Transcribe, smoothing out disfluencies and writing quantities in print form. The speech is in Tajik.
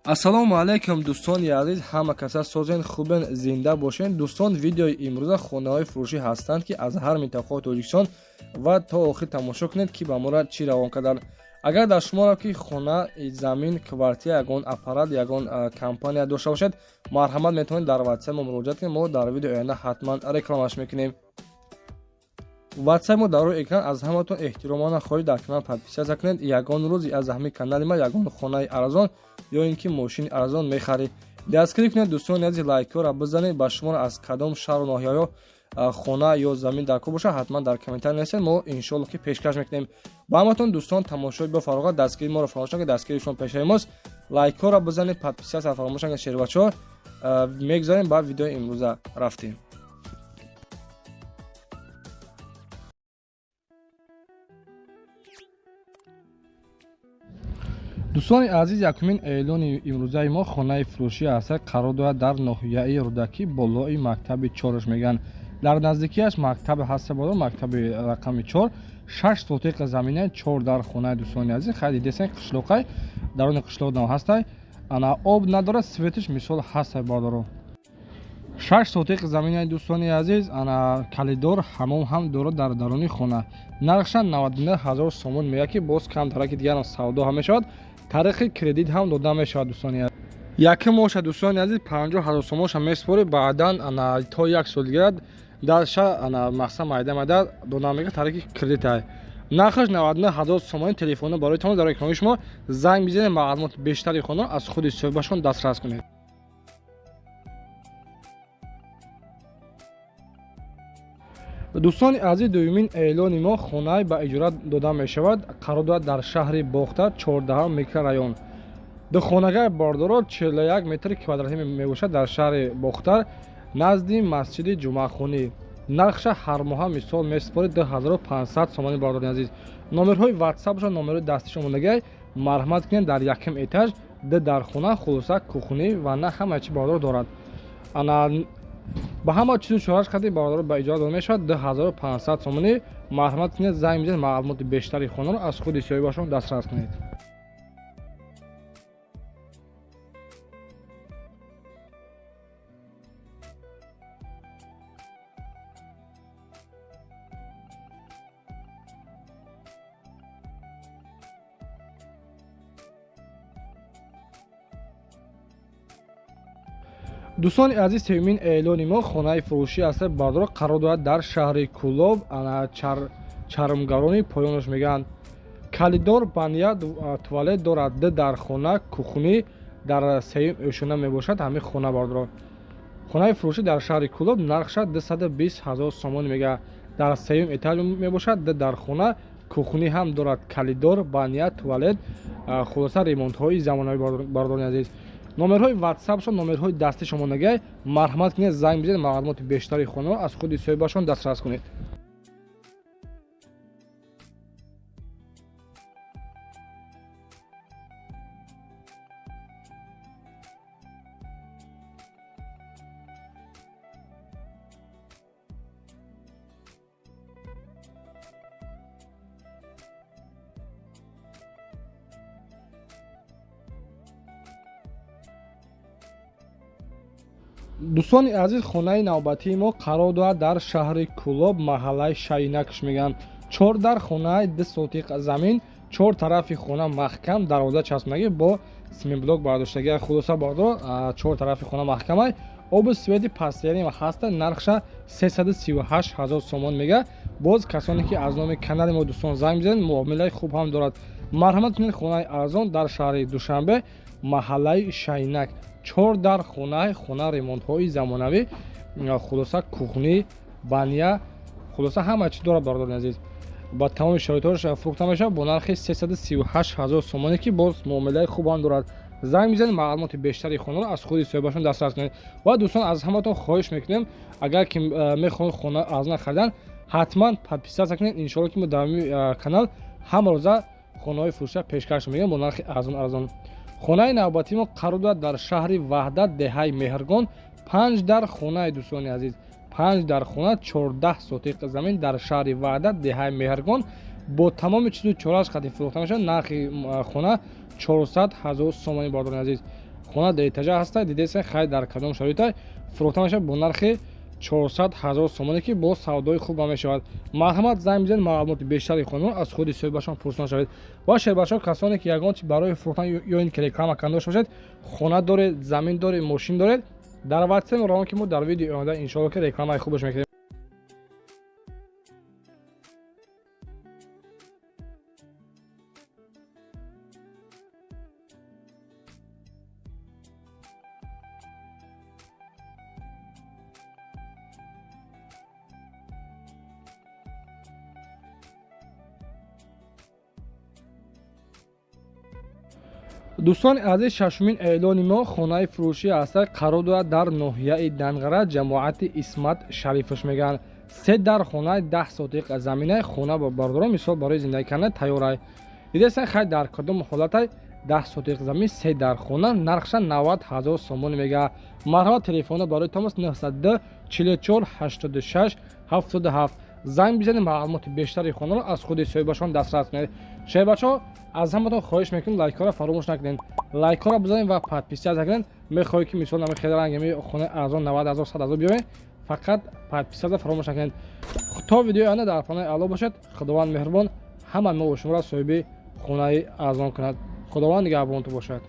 ассалому алайкум дӯстони азиз, ҳама каса созен хубен, зинда бошен. дӯстон, видеои имрӯза хонаҳои фурӯшӣ ҳастанд ки аз ҳар минтақаҳои Тоҷикистон ва то охир тамошо кунед ки ба моро чӣ равон карданд. агар дар шуморо ки хона, замин, квартира, ягон аппарат, ягон компания дошта бошед, марҳамат метавонед дар ватсап мо муроҷиат кунед. мо дар видеои оянда ҳатман рекламаш мекунем. ватсап мо дар рӯи экран. аз ҳаматон эҳтиромона хоҳиш дар канал подписатсия кунед. ягон рӯзи аз ҳамин канали ма ягон хонаи арзон ё ин ки мошини арзон мехаред, дастгирӣ кунед. дӯстони азиз, лайкҳоро бизанед. ба шуморо аз кадом шаҳру ноҳияҳо хона ё замин дар кор бошад, ҳатман дар комментар нависед. мо иншоалло ки пешкаш мекунем. ба ҳаматон дӯстон, тамошои бафароғат, дастгирии моро фаромӯш накунед. дастгирии шумо пешаи мост. лайкҳоро бизанед, подписатсия фаромӯш накунед. шербачаҳо мегзарем ба видеои имрӯза рафтем. дӯстони азиз, якумин эълони имрӯзаи мо хонаи фурӯшӣ аст. қарор дорад дар ноҳияи Рӯдакӣ, болои мактаби 4 мегӯянд. дар наздикиаш мактаби ҳаст бодор, мактаби рақами 4, 6 сотиқ заминаи 4 дар хонаи дӯстони азиз. хайди десен қишлоқай, дарони қишлоқ нав ҳастай. ана об надорад, светиш мисол ҳастай бодоро. 6 сотиқ заминаи дӯстони азиз, ана калидор, ҳамом ҳам дорад дар даруни хона. нархша 99000 сомон мега ки боз кам дара ки дигарам савдо ҳам мешавад. тариқи кредит ҳам дода мешавад дӯстони азиз. якум моша дӯстони азиз 50000 сомонша меспори, баъдан ана то 1 сол дигар дарша ана мақсад майда дода мега тариқи кредит ай. нархаш 99000 сомон. телефони барои тон дар экрани шумо занг бизанед, маълумоти бештари хона аз худи соҳибашон дастрас кунед. дӯстони азиз, дуюмин эълони мо хонаи ба иҷора дода мешавад. қарор дорад дар шаҳри Бохта, 14 микрорайон. ду хонагоҳи бардоро 41 метри квадратӣ мебошад дар шаҳри Бохтар, назди масҷиди ҷумъахонӣ. нархша ҳар моҳа мисол меспори 2500 сомони бардорӣ азиз. номерҳои ватсапша, номерҳои дастии шумондагӣ марҳамат кунед. дар якум этаж дар хона хулоса кухонӣ ва на ҳама чи бардор дорад. ана ба ҳама чизу чораш карди бардор ба иҷора дода мешавад. 2500 сомонӣ. марҳамат кунед, занг бизанед, маълумоти бештари хонаро аз худи соҳибашон дастрас кунед. дӯстони азиз, сеюмин эълони мо хонаи фурӯшӣ аст. бардор қарор дорад дар шаҳри Кӯлоб, ана чармгарони поёнаш мегӯянд. калидор, баня, туалет дорад. дар хона кухонӣ дар сеюм ӯшона мебошад. ҳамин хона бардор. хонаи фурӯшӣ дар шаҳри Кӯлоб, нархша 220000 сомон мега. дар сеюм этаж мебошад. дар хона кухонӣ ҳам дорад. калидор, баня, туалет, хулоса ремонтҳои замонавӣ бардорни азиз. номерҳои ватсапшон, номерҳои дастии шумондагӣ марҳамат кунед, занг бизанед, маълумоти бештари хонаро аз худи соҳибашон дастрас кунед. дӯстони азиз, хонаи навбатии мо қарор дорад дар шаҳри Кӯлоб, маҳаллаи Шайнакш мегӯянд. 4 дар хонаи 2 сотиқ замин, 4 тарафи хона маҳкам, дарвоза часпмагӣ бо семинблок бардоштагӣ. хулоса бардор, 4 тарафи хона маҳкамай. оби свети пастярӣ ҳаста. нархша 338000 сомон мега. боз касоне ки аз номи канали мо дӯстон занг бизанед, муомилаи хуб ҳам дорад. марҳамат кунед, хонаи арзон дар шаҳри Душанбе, маҳаллаи Шайнак. 4 дар хона ремонтҳои замонавӣ, хулоса кухонӣ, баня, хулоса ҳама чи дорад бардорни азиз. ба тамоми шароитҳош фурӯхта мешавад бо нархи 338000 сомоне ки боз муомилаи хуб ҳам дорад. занг бизанед, маълумоти бештари хонаро аз худи соҳибашон дастрас кунед. ва дӯстон, аз ҳаматон хоҳиш мекунем, агар ки мехоҳед хона арзон харидан, ҳатман подписатсия кунед. иншоалло ки мо дар канал ҳама рӯза хонаҳои фурӯшида пешкаш мегӯем бо нархи арзон. хонаи навбатии мо қарор дорад дар шаҳри Ваҳдат, деҳаи Меҳргон, 5 дар хонаи дӯстони азиз. 5 дар хона, 14 сотиқ замин дар шаҳри Ваҳдат, деҳаи Меҳргон. бо тамоми чизу чораш қадим фурӯхта мешавад. нархи хона 400,000 сомони бардорни азиз. хона дар этажа ҳаста. Дидесен хай дар кадом шароита фурӯхта мешавад бо нархи 400 000 сомоне ки бо савдои хуб мешавад. Марҳамат занг бизанед, маълумоти бештари хонро аз худи соҳибашон пурсида шавед. ва шербачо касоне ки ягон чи барои фурӯхтан ё ин ки реклама канда бошед, хона доред, замин доред, мошин доред, дар WhatsApp роҳон ки мо дар видеои оянда иншоалло ки рекламаи хубаш мекунем. дӯстони азиз, шашумин эълони мо хонаи фурӯшӣ аст. қарор дорад дар ноҳияи Данғара, ҷамоати Исмат Шарифаш мегӯянд. 3 дар хонаи 10 сотиқ заминаи хона ба бардорон мисол барои зиндагӣ кардан тайёрай. Дидесен хай дар кадом ҳолатай 10 сотиқ замин 3 дар хона нархша 90 000 сомон мегӯяд. марҳамат, телефона барои тамос 902 44 86 77. занг бизанед, маълумоти бештари хонаро аз худи соҳибашон дастрас кунед. шоҳибачо, аз ҳаматон хоҳиш мекунем лайкҳоро фаромӯш накунед. лайкҳоро бизанед ва подписия накунед. мехоҳед ки мисол нами хеле рангами хонаи арзон 90 000 100 000 биёред, фақат подписия фаромӯш накунед. то видеои оянда дар панои аъло бошад. худованд меҳрубон ҳама мо шуморо соҳиби хонаи арзон кунад. худованд нигаҳбонтон бошад.